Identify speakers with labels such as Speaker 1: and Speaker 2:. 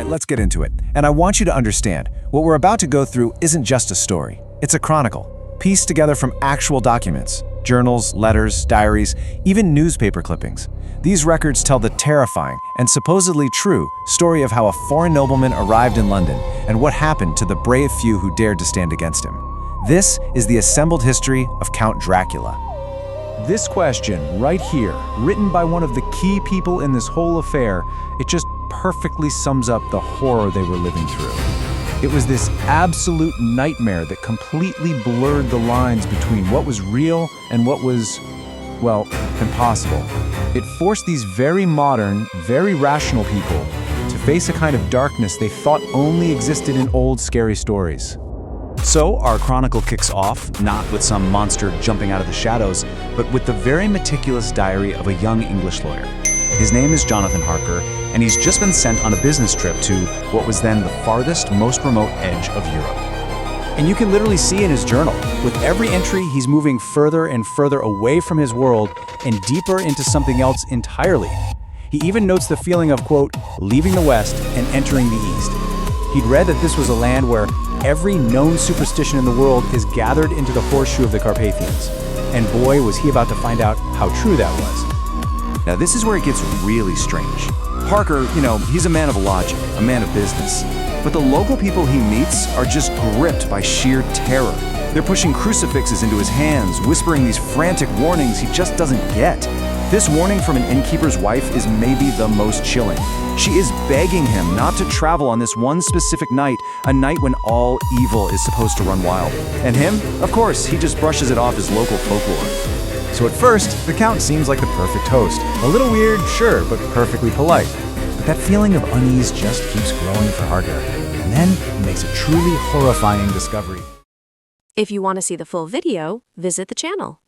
Speaker 1: right, let's get into it. And I want you to understand, what we're about to go through isn't just a story. It's a chronicle, pieced together from actual documents, journals, letters, diaries, even newspaper clippings. These records tell the terrifying and supposedly true story of how a foreign nobleman arrived in London and what happened to the brave few who dared to stand against him. This is the assembled history of Count Dracula.
Speaker 2: This question, right here, written by one of the key people in this whole affair, it just perfectly sums up the horror they were living through. It was this absolute nightmare that completely blurred the lines between what was real and what was, well, impossible. It forced these very modern, very rational people to face a kind of darkness they thought only existed in old, scary stories.
Speaker 3: So our chronicle kicks off, not with some monster jumping out of the shadows, but with the very meticulous diary of a young English lawyer. His name is Jonathan Harker, and he's just been sent on a business trip to what was then the farthest, most remote edge of Europe. And you can literally see in his journal, with every entry, he's moving further and further away from his world and deeper into something else entirely. He even notes the feeling of, quote, leaving the West and entering the East. He'd read that this was a land where every known superstition in the world is gathered into the horseshoe of the Carpathians. And boy, was he about to find out how true that was. Now this is where it gets really strange. Harker, he's a man of logic, a man of business. But the local people he meets are just gripped by sheer terror. They're pushing crucifixes into his hands, whispering these frantic warnings he just doesn't get. This warning from an innkeeper's wife is maybe the most chilling. She is begging him not to travel on this one specific night, a night when all evil is supposed to run wild. And him? Of course, he just brushes it off as local folklore.
Speaker 2: So at first, the Count seems like the perfect host. A little weird, sure, but perfectly polite. But that feeling of unease just keeps growing for Harker. And then he makes a truly horrifying discovery.
Speaker 4: If you want to see the full video, visit the channel.